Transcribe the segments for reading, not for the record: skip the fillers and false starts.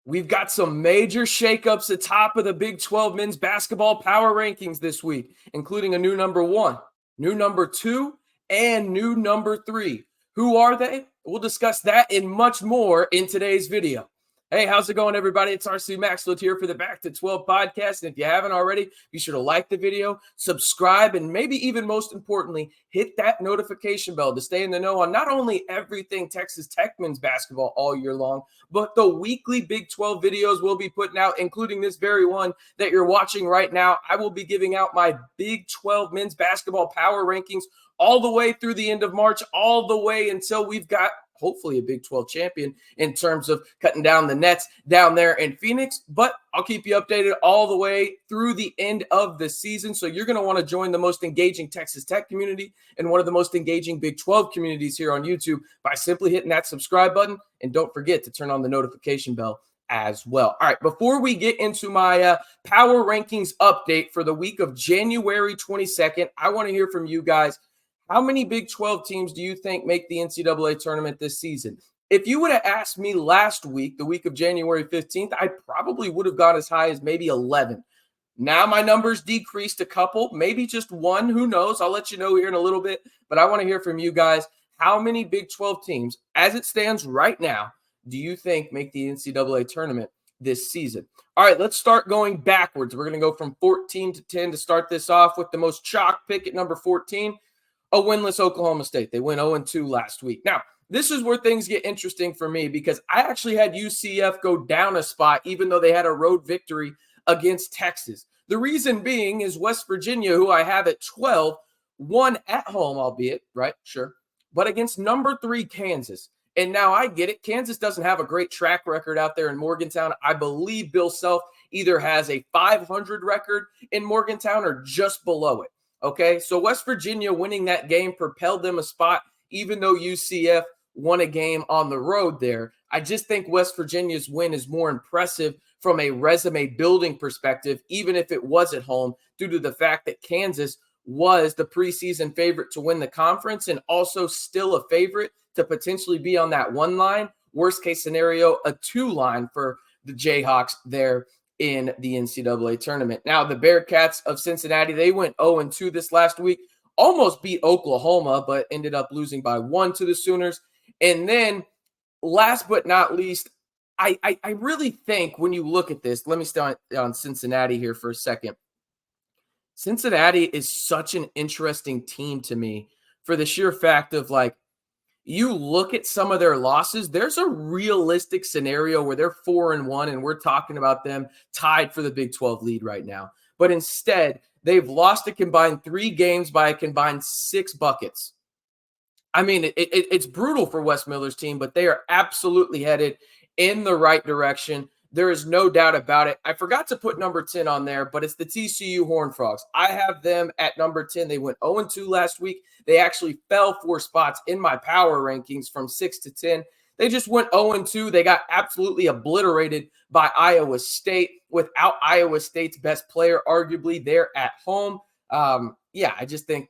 We've got some major shakeups atop of the Big 12 men's basketball power rankings this week, including a new number 1, new number 2, and new number 3. Who are they? We'll discuss that and much more in today's video. Hey, how's it going, everybody? It's RC Maxfield here for the Back to 12 podcast. And if you haven't already, be sure to like the video, subscribe, and maybe even most importantly, hit that notification bell to stay in the know on not only everything Texas Tech men's basketball all year long, but the weekly Big 12 videos we'll be putting out, including this very one that you're watching right now. I will be giving out my Big 12 men's basketball power rankings all the way through the end of March, all the way until we've got hopefully a Big 12 champion in terms of cutting down the nets down there in Phoenix. But I'll keep you updated all the way through the end of the season. So you're going to want to join the most engaging Texas Tech community and one of the most engaging Big 12 communities here on YouTube by simply hitting that subscribe button. And don't forget to turn on the notification bell as well. All right, before we get into my power rankings update for the week of January 22nd, I want to hear from you guys. How many Big 12 teams do you think make the NCAA tournament this season? If you would have asked me last week, the week of January 15th, I probably would have gone as high as maybe 11. Now my numbers decreased a couple, maybe just one. Who knows? I'll let you know here in a little bit. But I want to hear from you guys. How many Big 12 teams, as it stands right now, do you think make the NCAA tournament this season? All right, let's start going backwards. We're going to go from 14 to 10 to start this off with the most chalk pick at number 14. A winless Oklahoma State. They went 0-2 last week. Now, this is where things get interesting for me because I actually had UCF go down a spot even though they had a road victory against Texas. The reason being is West Virginia, who I have at 12, won at home, albeit, right? Sure. But against number 3 Kansas. And now I get it. Kansas doesn't have a great track record out there in Morgantown. I believe Bill Self either has a 500 record in Morgantown or just below it. Okay, so West Virginia winning that game propelled them a spot, even though UCF won a game on the road there. I just think West Virginia's win is more impressive from a resume building perspective, even if it was at home, due to the fact that Kansas was the preseason favorite to win the conference and also still a favorite to potentially be on that 1 line. Worst case scenario, a 2 line for the Jayhawks there in the NCAA tournament. Now, the Bearcats of Cincinnati, they went 0-2 this last week, almost beat Oklahoma, but ended up losing by 1 to the Sooners. And then last but not least, I really think when you look at this, let me start on Cincinnati here for a second. Cincinnati is such an interesting team to me for the sheer fact of you look at some of their losses, there's a realistic scenario where they're 4-1 and we're talking about them tied for the Big 12 lead right now. But instead, they've lost a combined 3 games by a combined 6 buckets. I mean, it's brutal for Wes Miller's team, but they are absolutely headed in the right direction. There is no doubt about it. I forgot to put number 10 on there, but it's the TCU Horned Frogs. I have them at number 10. They went 0-2 last week. They actually fell 4 spots in my power rankings from 6 to 10. They just went 0-2. They got absolutely obliterated by Iowa State without Iowa State's best player, arguably, there at home. I just think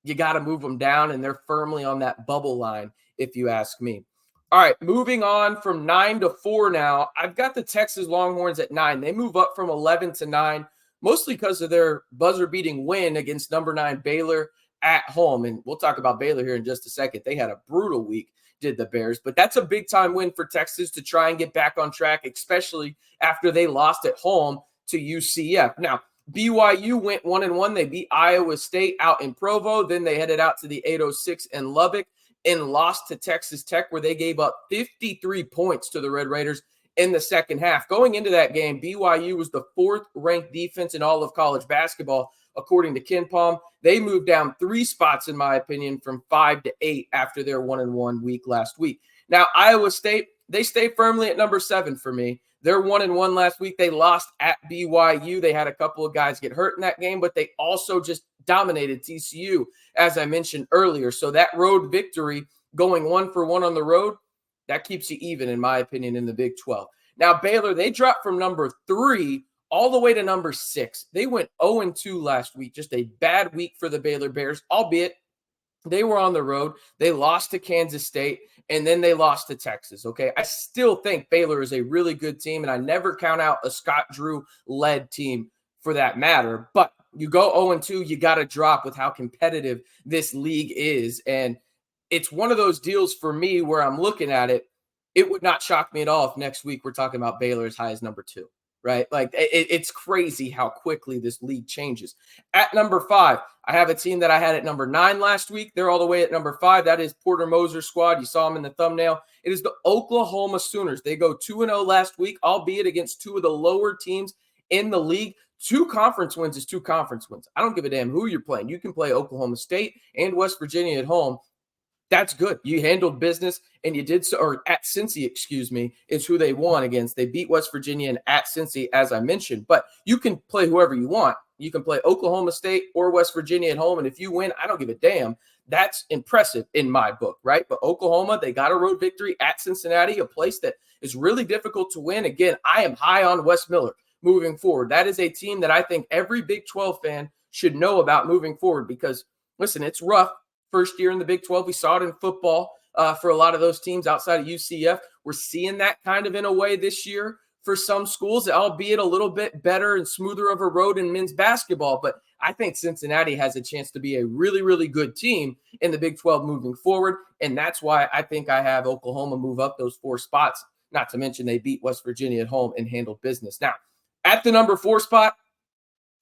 you got to move them down, and they're firmly on that bubble line, if you ask me. All right, moving on from 9 to 4 now. I've got the Texas Longhorns at 9. They move up from 11 to 9, mostly because of their buzzer-beating win against number 9 Baylor at home. And we'll talk about Baylor here in just a second. They had a brutal week, did the Bears. But that's a big-time win for Texas to try and get back on track, especially after they lost at home to UCF. Now, BYU went 1-1. They beat Iowa State out in Provo. Then they headed out to the 806 in Lubbock and lost to Texas Tech, where they gave up 53 points to the Red Raiders in the second half. Going into that game, BYU was the 4th-ranked defense in all of college basketball, according to KenPom. They moved down 3 spots, in my opinion, from 5 to 8 after their 1-1 week last week. Now, Iowa State, they stay firmly at number 7 for me. They're 1-1 last week. They lost at BYU. They had a couple of guys get hurt in that game, but they also just dominated TCU, as I mentioned earlier. So that road victory, going 1-for-1 on the road, that keeps you even, in my opinion, in the Big 12. Now, Baylor, they dropped from number 3 all the way to number 6. They went 0-2 last week. Just a bad week for the Baylor Bears, albeit They were on the road. They lost to Kansas State, and then they lost to Texas, okay? I still think Baylor is a really good team, and I never count out a Scott Drew-led team for that matter. But you go 0-2, you got to drop with how competitive this league is. And it's one of those deals for me where I'm looking at it. It would not shock me at all if next week we're talking about Baylor as high as number 2, right? Like it's crazy how quickly this league changes. At number 5, I have a team that I had at number 9 last week. They're all the way at number 5. That is Porter Moser's squad. You saw them in the thumbnail. It is the Oklahoma Sooners. They go 2-0 last week, albeit against two of the lower teams in the league. 2 conference wins is 2 conference wins. I don't give a damn who you're playing. You can play Oklahoma State and West Virginia at home. That's good. You handled business, and you did so, or at Cincy, excuse me, is who they won against. They beat West Virginia and at Cincy, as I mentioned. But you can play whoever you want. You can play Oklahoma State or West Virginia at home, and if you win, I don't give a damn. That's impressive in my book, right? But Oklahoma, they got a road victory at Cincinnati, a place that is really difficult to win. Again, I am high on Wes Miller moving forward. That is a team that I think every Big 12 fan should know about moving forward because, listen, it's rough. First year in the Big 12, we saw it in football for a lot of those teams outside of UCF. We're seeing that kind of in a way this year for some schools, albeit a little bit better and smoother of a road in men's basketball. But I think Cincinnati has a chance to be a really, really good team in the Big 12 moving forward. And that's why I think I have Oklahoma move up those 4 spots, not to mention they beat West Virginia at home and handled business. Now, at the number 4 spot,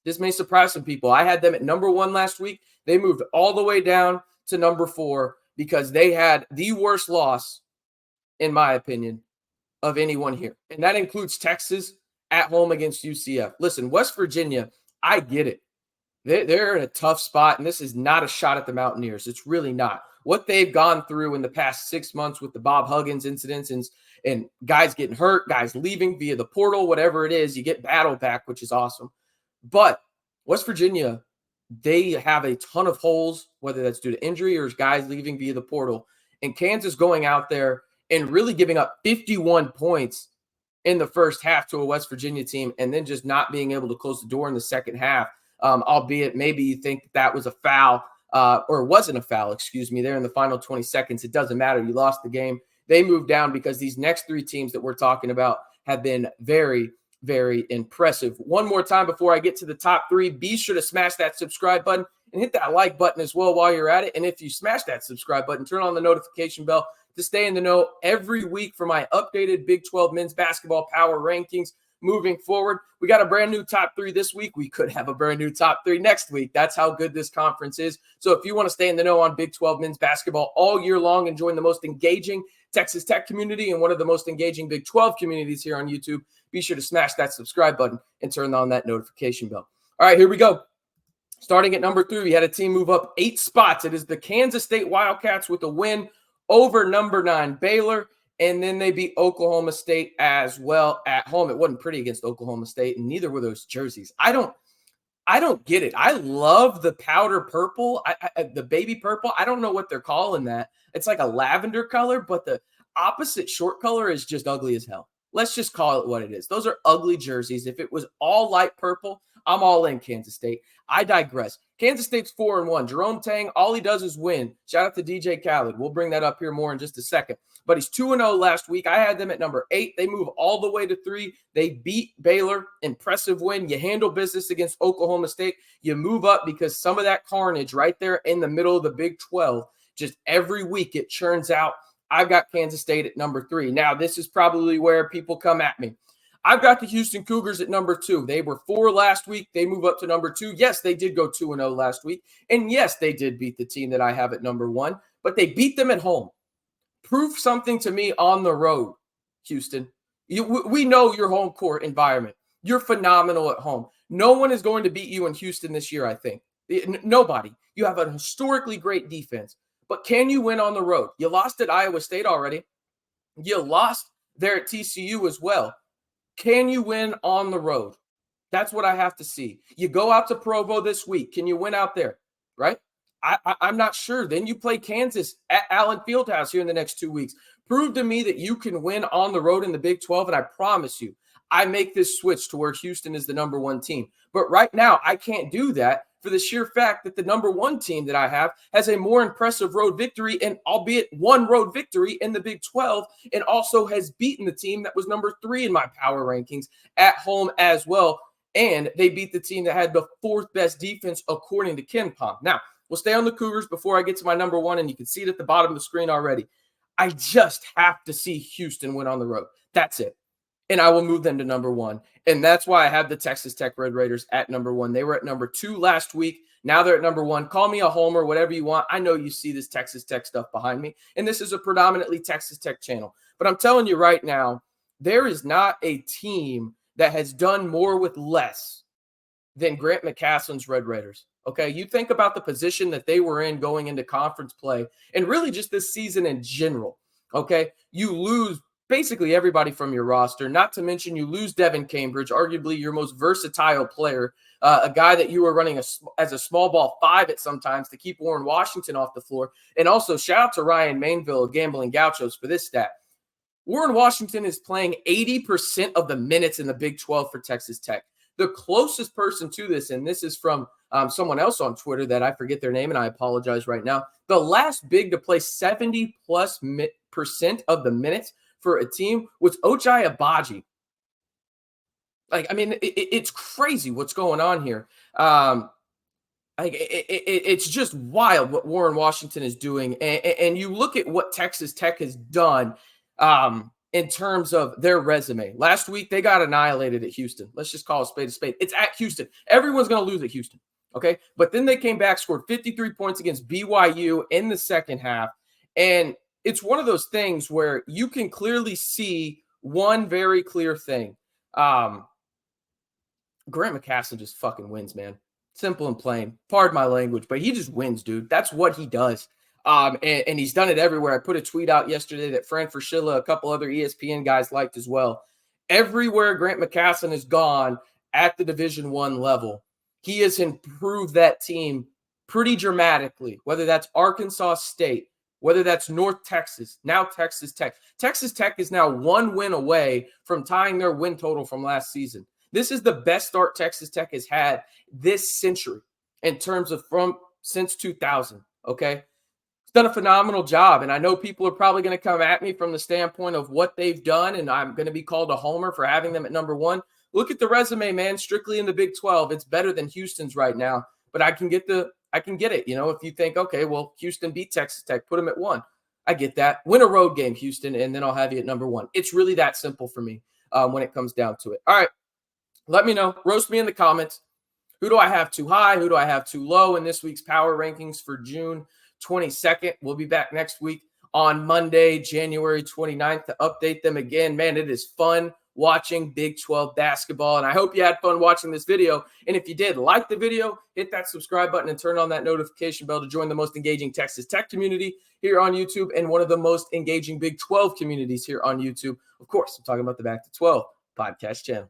this may surprise some people. I had them at number 1 last week. They moved all the way down to number 4 because they had the worst loss, in my opinion, of anyone here. And that includes Texas at home against UCF. Listen, West Virginia, I get it. They're in a tough spot, and this is not a shot at the Mountaineers. It's really not. What they've gone through in the past 6 months with the Bob Huggins incidents and guys getting hurt, guys leaving via the portal, whatever it is, you get battle back, which is awesome. But West Virginia, they have a ton of holes, whether that's due to injury or guys leaving via the portal. And Kansas going out there and really giving up 51 points in the first half to a West Virginia team and then just not being able to close the door in the second half, albeit maybe you think that was a foul or wasn't a foul, excuse me, there in the final 20 seconds. It doesn't matter. You lost the game. They moved down because these next 3 teams that we're talking about have been very, very impressive. One more time before I get to the top 3, be sure to smash that subscribe button and hit that like button as well while you're at it. And if you smash that subscribe button, turn on the notification bell to stay in the know every week for my updated Big 12 men's basketball power rankings moving forward. We got a brand new top 3 this week. We could have a brand new top 3 next week. That's how good this conference is. So if you want to stay in the know on Big 12 men's basketball all year long and join the most engaging Texas Tech community and one of the most engaging Big 12 communities here on YouTube, be sure to smash that subscribe button and turn on that notification bell. All right, here we go. Starting at number 3, we had a team move up 8 spots. It is the Kansas State Wildcats with a win over number 9 Baylor, and then they beat Oklahoma State as well at home. It wasn't pretty against Oklahoma State, and neither were those jerseys. I don't get it. I love the powder purple, the baby purple. I don't know what they're calling that. It's like a lavender color, but the opposite short color is just ugly as hell. Let's just call it what it is. Those are ugly jerseys. If it was all light purple, I'm all in Kansas State. I digress. Kansas State's 4-1. Jerome Tang, all he does is win. Shout out to DJ Khaled. We'll bring that up here more in just a second. But he's 2-0 last week. I had them at number 8. They move all the way to 3. They beat Baylor. Impressive win. You handle business against Oklahoma State. You move up because some of that carnage right there in the middle of the Big 12, just every week it churns out. I've got Kansas State at number 3. Now, this is probably where people come at me. I've got the Houston Cougars at number 2. They were 4 last week. They move up to number 2. Yes, they did go 2-0 last week. And yes, they did beat the team that I have at number 1. But they beat them at home. Prove something to me on the road, Houston. We know your home court environment. You're phenomenal at home. No one is going to beat you in Houston this year, I think. Nobody. You have a historically great defense. But can you win on the road? You lost at Iowa State already. You lost there at TCU as well. Can you win on the road? That's what I have to see. You go out to Provo this week. Can you win out there? Right? I'm not sure. Then you play Kansas at Allen Fieldhouse here in the next 2 weeks. Prove to me that you can win on the road in the Big 12, and I promise you, I make this switch to where Houston is the number 1 team. But right now, I can't do that for the sheer fact that the number 1 team that I have has a more impressive road victory, and albeit one road victory in the Big 12, and also has beaten the team that was number 3 in my power rankings at home as well. And they beat the team that had the 4th best defense according to KenPom. Now, we'll stay on the Cougars before I get to my number 1, and you can see it at the bottom of the screen already. I just have to see Houston win on the road. That's it. And I will move them to number 1. And that's why I have the Texas Tech Red Raiders at number 1. They were at number 2 last week. Now they're at number 1. Call me a homer, whatever you want. I know you see this Texas Tech stuff behind me. And this is a predominantly Texas Tech channel. But I'm telling you right now, there is not a team that has done more with less than Grant McCasland's Red Raiders. Okay, you think about the position that they were in going into conference play, and really just this season in general. Okay, you lose basically everybody from your roster, not to mention you lose Devin Cambridge, arguably your most versatile player, a guy that you were running as a small ball 5 at sometimes to keep Warren Washington off the floor. And also shout out to Ryan Mainville of Gambling Gauchos for this stat. Warren Washington is playing 80% of the minutes in the Big 12 for Texas Tech. The closest person to this, and this is from someone else on Twitter that I forget their name, and I apologize right now. The last big to play 70+% of the minutes for a team was Ochai Agbaji. It's crazy what's going on here. It's just wild what Warren Washington is doing. And you look at what Texas Tech has done in terms of their resume. Last week, they got annihilated at Houston. Let's just call a spade a spade. It's at Houston. Everyone's going to lose at Houston. Okay. But then they came back, scored 53 points against BYU in the second half. And it's one of those things where you can clearly see one very clear thing. Grant McCasland just fucking wins, man. Simple and plain. Pardon my language, but he just wins, dude. That's what he does. And he's done it everywhere. I put a tweet out yesterday that Fran Fraschilla, a couple other ESPN guys liked as well. Everywhere Grant McCasland has gone at the Division I level, he has improved that team pretty dramatically, whether that's Arkansas State, whether that's North Texas, now Texas Tech. Texas Tech is now 1 win away from tying their win total from last season. This is the best start Texas Tech has had this century in terms of since 2000, okay? It's done a phenomenal job, and I know people are probably going to come at me from the standpoint of what they've done, and I'm going to be called a homer for having them at number 1. Look at the resume, man. Strictly in the Big 12, it's better than Houston's right now, but I can get it. You know, if you think, okay, well, Houston beat Texas Tech, put them at 1. I get that. Win a road game, Houston, and then I'll have you at number 1. It's really that simple for me when it comes down to it. All right, let me know. Roast me in the comments. Who do I have too high? Who do I have too low in this week's power rankings for June 22nd? We'll be back next week on Monday, January 29th to update them again. Man, it is fun watching Big 12 basketball, and I hope you had fun watching this video. And if you did, like the video, hit that subscribe button and turn on that notification bell to join the most engaging Texas Tech community here on YouTube and one of the most engaging Big 12 communities here on YouTube. Of course, I'm talking about the Back to 12 podcast channel.